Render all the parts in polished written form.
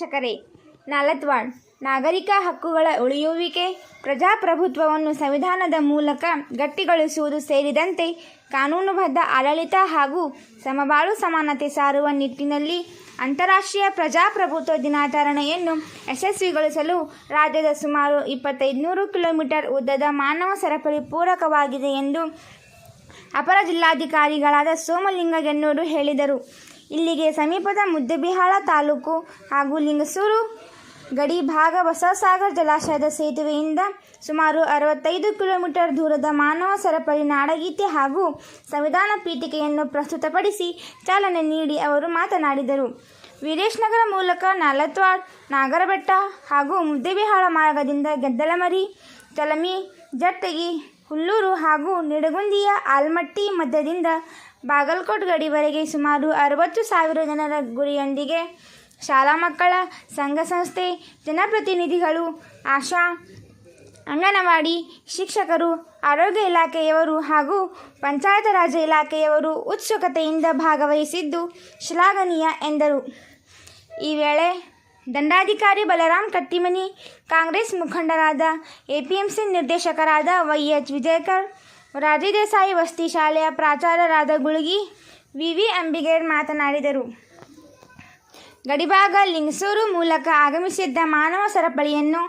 ವೀಕ್ಷಕರೇ, ನಾಲತ್ವಾಡ್ ನಾಗರಿಕ ಹಕ್ಕುಗಳ ಉಳಿಯುವಿಕೆ, ಪ್ರಜಾಪ್ರಭುತ್ವವನ್ನು ಸಂವಿಧಾನದ ಮೂಲಕ ಗಟ್ಟಿಗೊಳಿಸುವುದು ಸೇರಿದಂತೆ ಕಾನೂನುಬದ್ಧ ಆಡಳಿತ ಹಾಗೂ ಸಮಬಾಳು ಸಮಾನತೆ ಸಾರುವ ನಿಟ್ಟಿನಲ್ಲಿ ಅಂತಾರಾಷ್ಟ್ರೀಯ ಪ್ರಜಾಪ್ರಭುತ್ವ ದಿನಾಚರಣೆಯನ್ನು ಯಶಸ್ವಿಗೊಳಿಸಲು ರಾಜ್ಯದ ಸುಮಾರು 2500 ಕಿಲೋಮೀಟರ್ ಉದ್ದದ ಮಾನವ ಸರಪಳಿ ಪೂರಕವಾಗಿದೆ ಎಂದು ಅಪರ ಜಿಲ್ಲಾಧಿಕಾರಿಗಳಾದ ಸೋಮಲಿಂಗಯ್ಯನವರು ಹೇಳಿದರು. ಇಲ್ಲಿಗೆ ಸಮೀಪದ ಮುದ್ದೇಬಿಹಾಳ ತಾಲೂಕು ಹಾಗೂ ಲಿಂಗಸೂರು ಗಡಿ ಭಾಗ ಬಸವಸಾಗರ ಜಲಾಶಯದ ಸೇತುವೆಯಿಂದ ಸುಮಾರು 65 ಕಿಲೋಮೀಟರ್ ದೂರದ ಮಾನವ ಸರಪಳಿ ನಾಡಗೀತೆ ಹಾಗೂ ಸಂವಿಧಾನ ಪೀಠಿಕೆಯನ್ನು ಪ್ರಸ್ತುತಪಡಿಸಿ ಚಾಲನೆ ನೀಡಿ ಅವರು ಮಾತನಾಡಿದರು. ವೀರೇಶನಗರ ಮೂಲಕ ನಾಲತ್ವಾಡ್, ನಾಗರಬೆಟ್ಟ ಹಾಗೂ ಮುದ್ದೇಬಿಹಾಳ ಮಾರ್ಗದಿಂದ ಗೆದ್ದಲಮರಿ, ಚಲಮಿ, ಜಟ್ಟಗಿ, ಹುಲ್ಲೂರು ಹಾಗೂ ನಿಡಗುಂದಿಯ ಆಲ್ಮಟ್ಟಿ ಮಧ್ಯದಿಂದ ಬಾಗಲಕೋಟ್ ಗಡಿವರೆಗೆ ಸುಮಾರು 60,000 ಜನರ ಗುರಿಯೊಂದಿಗೆ ಶಾಲಾ ಮಕ್ಕಳ ಸಂಘ ಸಂಸ್ಥೆ, ಜನಪ್ರತಿನಿಧಿಗಳು, ಆಶಾ, ಅಂಗನವಾಡಿ ಶಿಕ್ಷಕರು, ಆರೋಗ್ಯ ಇಲಾಖೆಯವರು ಹಾಗೂ ಪಂಚಾಯತ್ ರಾಜ್ ಇಲಾಖೆಯವರು ಉತ್ಸುಕತೆಯಿಂದ ಭಾಗವಹಿಸಿದ್ದು ಶ್ಲಾಘನೀಯ ಎಂದರು. ಈ ವೇಳೆ ದಂಡಾಧಿಕಾರಿ ಬಲರಾಮ್ ಕಟ್ಟಿಮನಿ, ಕಾಂಗ್ರೆಸ್ ಮುಖಂಡರಾದ ಎಪಿಎಂಸಿ ನಿರ್ದೇಶಕರಾದ ವೈಎಚ್ ವಿಜಯಕರ್, ರಾಜಿ ದೇಸಾಯಿ ವಸತಿ ಶಾಲೆಯ ಪ್ರಾಚಾರ್ಯರಾದ ಗುಳಗಿ ವಿವಿ ಅಂಬಿಗೇರ್ ಮಾತನಾಡಿದರು. ಗಡಿಭಾಗ ಲಿಂಗಸೂರು ಮೂಲಕ ಆಗಮಿಸಿದ್ದ ಮಾನವ ಸರಪಳಿಯನ್ನು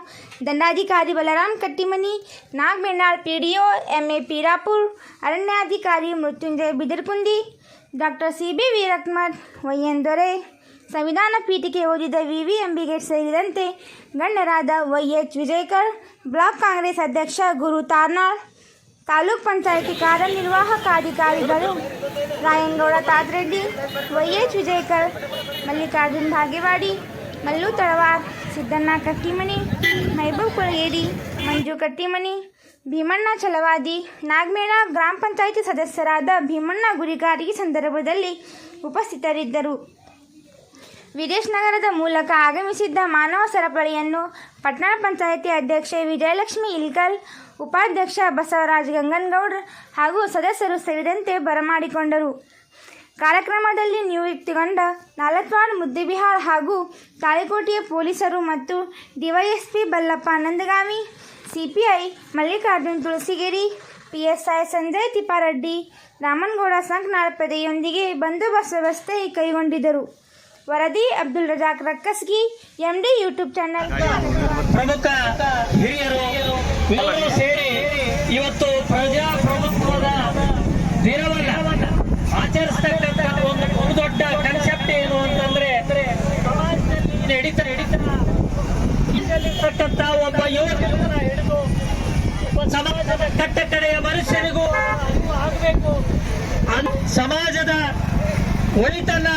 ದಂಡಾಧಿಕಾರಿ ಬಲರಾಮ್ ಕಟ್ಟಿಮನಿ, ನಾಗಬೇನಾಳ್, ಪಿಡಿಒ ಎಂಎ ಪೀರಾಪುರ್, ಅರಣ್ಯಾಧಿಕಾರಿ ಮೃತ್ಯುಂಜಯ ಬಿದರ್ಕುಂದಿ, ಡಾಕ್ಟರ್ ಸಿಬಿ ವೀರತ್ಮಠ್, ವೈಎನ್ ದೊರೆ, ಸಂವಿಧಾನ ಪೀಠಿಕೆ ಓದಿದ ವಿವಿ ಅಂಬಿಗೇರ್ ಸೇರಿದಂತೆ ಗಣ್ಯರಾದ ವೈಎಚ್ ವಿಜಯಕರ್, ಬ್ಲಾಕ್ ಕಾಂಗ್ರೆಸ್ ಅಧ್ಯಕ್ಷ ಗುರು ತಾರ್ನಾಳ್, ತಾಲೂಕ್ ಪಂಚಾಯಿತಿ ಕಾರ್ಯನಿರ್ವಾಹಕಾಧಿಕಾರಿಗಳು ರಾಯನಗೌಡ ತಾತರೆಡ್ಡಿ, ವೈಎಚ್ ವಿಜಯಕರ್, ಮಲ್ಲಿಕಾರ್ಜುನ್ ಭಾಗ್ಯವಾಡಿ, ಮಲ್ಲು ತಳವಾರ್, ಸಿದ್ದಣ್ಣ ಕಟ್ಟಿಮನಿ, ಮೈಬೂಬ್ ಕುಳಗೇರಿ, ಮಂಜು ಕಟ್ಟಿಮನಿ, ಭೀಮಣ್ಣ ಛಲವಾದಿ, ನಾಗಮೇಳ ಗ್ರಾಮ ಪಂಚಾಯಿತಿ ಸದಸ್ಯರಾದ ಭೀಮಣ್ಣ ಗುರಿಗಾರ್ ಈ ಸಂದರ್ಭದಲ್ಲಿ ಉಪಸ್ಥಿತರಿದ್ದರು. ವೀರೇಶನಗರದ ಮೂಲಕ ಆಗಮಿಸಿದ್ದ ಮಾನವ ಸರಪಳಿಯನ್ನು ಪಟ್ಟಣ ಪಂಚಾಯಿತಿ ಅಧ್ಯಕ್ಷೆ ವಿಜಯಲಕ್ಷ್ಮಿ ಇಲ್ಕಲ್, ಉಪಾಧ್ಯಕ್ಷ ಬಸವರಾಜ್ ಗಂಗನಗೌಡ್ರ ಹಾಗೂ ಸದಸ್ಯರು ಸೇರಿದಂತೆ ಬರಮಾಡಿಕೊಂಡರು. ಕಾರ್ಯಕ್ರಮದಲ್ಲಿ ನಿಯುಕ್ತಿಗೊಂಡ ನಾಲತ್ವಾಡ್, ಮುದ್ದೇಬಿಹಾಳ ಹಾಗೂ ತಾಳಿಕೋಟೆಯ ಪೊಲೀಸರು ಮತ್ತು DYSP Ballappa Nandagami, CPI Mallikarjun Tulasigeri, PSI Sanjay Tippareddy, Ramanagouda Sankanal ಪದೆಯೊಂದಿಗೆ ಬಂದೋಬಸ್ತ್ ವ್ಯವಸ್ಥೆ ಕೈಗೊಂಡಿದ್ದರು. ವರದಿ Abdul Razak Rakkasgi, MD YouTube channel. ಪ್ರಮುಖ ಹಿರಿಯರು ಎಲ್ಲರೂ ಸೇರಿ ಇವತ್ತು ಪ್ರಜಾಪ್ರಭುತ್ವದ ದಿನವನ್ನ ಆಚರಿಸ್ತಕ್ಕಂಥ ಒಂದು ದೊಡ್ಡ ಕನ್ಸೆಪ್ಟ್ ಏನು ಅಂತಂದ್ರೆ ನಡೀತಕ್ಕಂಥ ಒಬ್ಬ ಯುವಕರನ್ನ ಹಿಡಿದು ಸಮಾಜದ ಕಟ್ಟಕಡೆಯ ಮನುಷ್ಯನಿಗೂ ಆಗಬೇಕು, ಸಮಾಜದ ಒಳಿತನ್ನ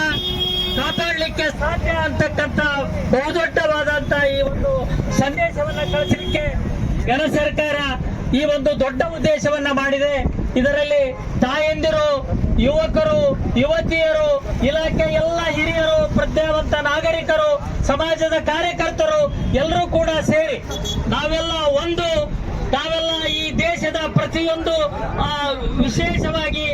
ಕಾಪಾಡಲಿಕ್ಕೆ ಸಾಧ್ಯ ಅಂತಕ್ಕಂಥ ಬಹುದೊಡ್ಡವಾದಂತ ಈ ಒಂದು ಸಂದೇಶವನ್ನ ಕಳಿಸಲಿಕ್ಕೆ ಜನ ಸರ್ಕಾರ ಈ ಒಂದು ದೊಡ್ಡ ಉದ್ದೇಶವನ್ನ ಮಾಡಿದೆ. ಇದರಲ್ಲಿ ತಾಯಂದಿರು, ಯುವಕರು, ಯುವತಿಯರು, ಇಲಾಖೆ ಎಲ್ಲ ಹಿರಿಯರು, ಪ್ರಜ್ಞಾವಂತ ನಾಗರಿಕರು, ಸಮಾಜದ ಕಾರ್ಯಕರ್ತರು ಎಲ್ಲರೂ ಕೂಡ ಸೇರಿ ನಾವೆಲ್ಲ ಈ ದೇಶದ ಪ್ರತಿಯೊಂದು ವಿಶೇಷವಾಗಿ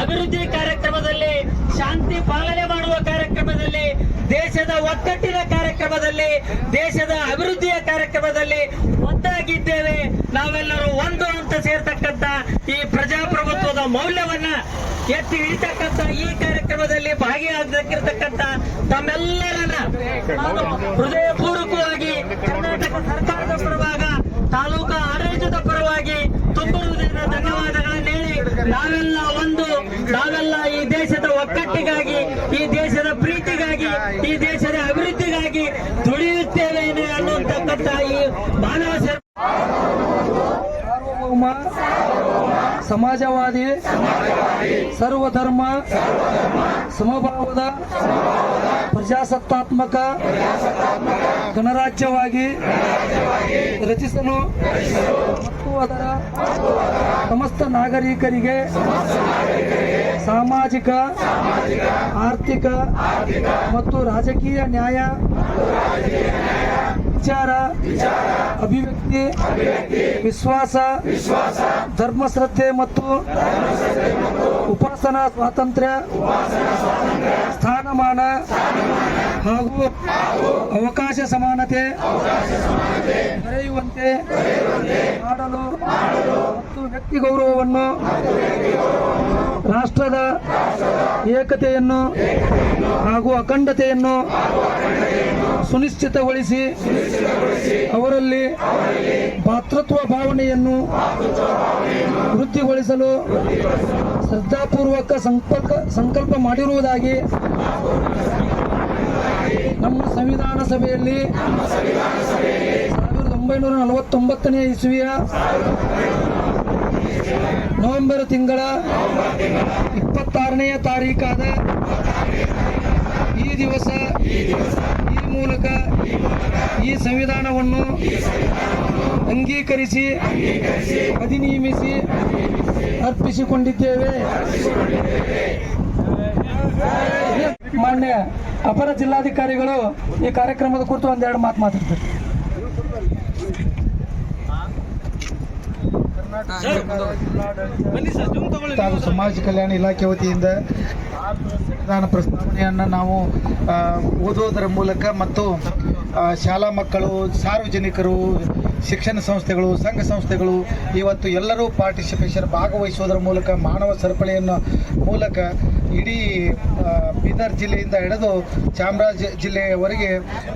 ಅಭಿವೃದ್ಧಿ ಕಾರ್ಯಕ್ರಮದಲ್ಲಿ, ಶಾಂತಿ ಪಾಲನೆ ಮಾಡುವ ಕಾರ್ಯಕ್ರಮದಲ್ಲಿ, ದೇಶದ ಒಗ್ಗಟ್ಟಿನ ಕಾರ್ಯಕ್ರಮದಲ್ಲಿ, ದೇಶದ ಅಭಿವೃದ್ಧಿಯ ಕಾರ್ಯಕ್ರಮದಲ್ಲಿ ಒಂದಾಗಿದ್ದೇವೆ. ನಾವೆಲ್ಲರೂ ಒಂದು ಅಂತ ಸೇರ್ತಕ್ಕಂಥ ಈ ಪ್ರಜಾಪ್ರಭುತ್ವದ ಮೌಲ್ಯವನ್ನ ಎತ್ತಿ ಹಿಡಿತಕ್ಕಂಥ ಈ ಕಾರ್ಯಕ್ರಮದಲ್ಲಿ ಭಾಗಿಯಾಗತಕ್ಕಂಥ ತಮ್ಮೆಲ್ಲರನ್ನ ನಾನು ಹೃದಯಪೂರ್ವಕವಾಗಿ ಕರ್ನಾಟಕ ಸರ್ಕಾರದ ಪರವಾಗ, ತಾಲೂಕಾ ಆಡಳಿತದ ಪರವಾಗಿ ತುಂಬು ಹೃದಯದ ಧನ್ಯವಾದಗಳನ್ನು ಹೇಳಿ, ನಾವೆಲ್ಲ ಈ ದೇಶದ ಒಗ್ಗಟ್ಟಿಗಾಗಿ, ಈ ದೇಶದ ಪ್ರೀತಿಗಾಗಿ, ಈ ದೇಶದ ಅಭಿವೃದ್ಧಿಗಾಗಿ ದುಡಿಯುತ್ತೇವೆ ಅನ್ನುವಂತಕ್ಕಂಥ ಈ ಮಾನವ ಸಾರ್ವಭೌಮ ಸಮಾಜವಾದಿ ಸರ್ವಧರ್ಮ ಸಮಭಾವದ ಪ್ರಜಾಸತ್ತಾತ್ಮಕ ಗಣರಾಜ್ಯವಾಗಿ ರಚಿಸಲು ಮತ್ತು ಅದರ ಸಮಸ್ತ ನಾಗರಿಕರಿಗೆ ಸಾಮಾಜಿಕ, ಆರ್ಥಿಕ ಮತ್ತು ರಾಜಕೀಯ ನ್ಯಾಯ, ವಿಚಾರ, ಅಭಿವ್ಯಕ್ತಿ ಅಭಿವ್ಯಕ್ತಿ ವಿಶ್ವಾಸ ಧರ್ಮಶ್ರದ್ಧೆ ಮತ್ತು ಉಪಾಸನಾ ಸ್ವಾತಂತ್ರ್ಯ ಸ್ಥಾನಮಾನ ಹಾಗೂ ಅವಕಾಶ ಸಮಾನತೆ ದೊರೆಯುವಂತೆ ಮಾಡಲು ಮತ್ತು ವ್ಯಕ್ತಿ ಗೌರವವನ್ನು ರಾಷ್ಟ್ರದ ಏಕತೆಯನ್ನು ಹಾಗೂ ಅಖಂಡತೆಯನ್ನು ಸುನಿಶ್ಚಿತಗೊಳಿಸಿ ಅವರಲ್ಲಿ ಭಾತೃತ್ವ ಭಾವನೆಯನ್ನು ವೃದ್ಧಿಗೊಳಿಸಲು ಶ್ರದ್ಧಾಪೂರ್ವಕ ಸಂಕಲ್ಪ ಮಾಡಿರುವುದಾಗಿ ನಮ್ಮ ಸಂವಿಧಾನ ಸಭೆಯಲ್ಲಿ 1949ನೇ ಇಸವಿಯ ನವೆಂಬರ್ ತಿಂಗಳ 26ನೇ ತಾರೀಕಾದ ಈ ದಿವಸ ಈ ಮೂಲಕ ಈ ಸಂವಿಧಾನವನ್ನು ಅಂಗೀಕರಿಸಿ ಅಧಿನಿಯಮಿಸಿ ಅರ್ಪಿಸಿಕೊಂಡಿದ್ದೇವೆ. ಮಾನ್ಯ ಅಪರ ಜಿಲ್ಲಾಧಿಕಾರಿಗಳು ಈ ಕಾರ್ಯಕ್ರಮದ ಕುರಿತು ಒಂದೆರಡು ಮಾತು ಮಾತಾಡ್ತಾರೆ. ಹಾಗೂ ಸಮಾಜ ಕಲ್ಯಾಣ ಇಲಾಖೆ ವತಿಯಿಂದ ಸಂವಿಧಾನ ಪ್ರಸ್ತಾವನೆಯನ್ನು ನಾವು ಓದೋದರ ಮೂಲಕ ಮತ್ತು ಶಾಲಾ ಮಕ್ಕಳು, ಸಾರ್ವಜನಿಕರು, ಶಿಕ್ಷಣ ಸಂಸ್ಥೆಗಳು, ಸಂಘ ಸಂಸ್ಥೆಗಳು ಇವತ್ತು ಎಲ್ಲರೂ ಪಾರ್ಟಿಸಿಪೇಷನ್ ಭಾಗವಹಿಸುವುದರ ಮೂಲಕ ಮಾನವ ಸರಪಳಿಯನ್ನು ಮೂಲಕ ಇಡೀ ಬೀದರ್ ಜಿಲ್ಲೆಯಿಂದ ಹಿಡಿದು ಚಾಮರಾಜ ಜಿಲ್ಲೆಯವರೆಗೆ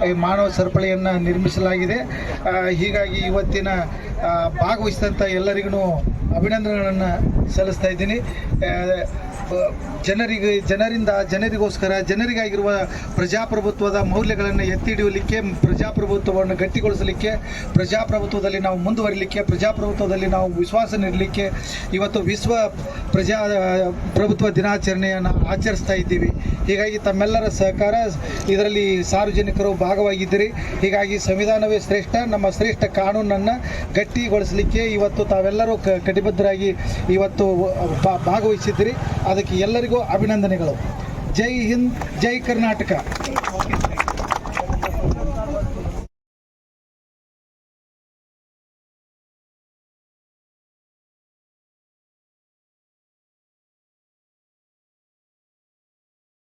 ಈ ಮಾನವ ಸರಪಳಿಯನ್ನು ನಿರ್ಮಿಸಲಾಗಿದೆ. ಹೀಗಾಗಿ ಇವತ್ತಿನ ಭಾಗವಹಿಸಿದಂಥ ಎಲ್ಲರಿಗೂ ಅಭಿನಂದನೆಗಳನ್ನು ಸಲ್ಲಿಸ್ತಾ ಇದ್ದೀನಿ. ಜನರಿಗೋಸ್ಕರ ಜನರಿಗಾಗಿರುವ ಪ್ರಜಾಪ್ರಭುತ್ವದ ಮೌಲ್ಯಗಳನ್ನು ಎತ್ತಿ ಹಿಡಿಯಲಿಕ್ಕೆ, ಪ್ರಜಾಪ್ರಭುತ್ವವನ್ನು ಗಟ್ಟಿಗೊಳಿಸಲಿಕ್ಕೆ, ಪ್ರಜಾಪ್ರಭುತ್ವದಲ್ಲಿ ನಾವು ಮುಂದುವರಿಲಿಕ್ಕೆ, ಪ್ರಜಾಪ್ರಭುತ್ವದಲ್ಲಿ ನಾವು ವಿಶ್ವಾಸ ನೀಡಲಿಕ್ಕೆ ಇವತ್ತು ವಿಶ್ವ ಪ್ರಭುತ್ವ ದಿನಾಚರಣೆಯನ್ನು ಆಚರಿಸ್ತಾ ಇದ್ದೀವಿ. ಹೀಗಾಗಿ ತಮ್ಮೆಲ್ಲರ ಸಹಕಾರ ಇದರಲ್ಲಿ ಸಾರ್ವಜನಿಕರು ಭಾಗವಾಗಿದ್ದೀರಿ. ಹೀಗಾಗಿ ಸಂವಿಧಾನವೇ ಶ್ರೇಷ್ಠ, ನಮ್ಮ ಶ್ರೇಷ್ಠ ಕಾನೂನನ್ನು ಗಟ್ಟಿಗೊಳಿಸಲಿಕ್ಕೆ ಇವತ್ತು ತಾವೆಲ್ಲರೂ ಕಟಿಬದ್ಧರಾಗಿ ಇವತ್ತು ಭಾಗವಹಿಸಿದ್ದೀರಿ. ಅದಕ್ಕೆ ಎಲ್ಲರಿಗೂ ಅಭಿನಂದನೆಗಳು. ಜೈ ಹಿಂದ್, ಜೈ ಕರ್ನಾಟಕ.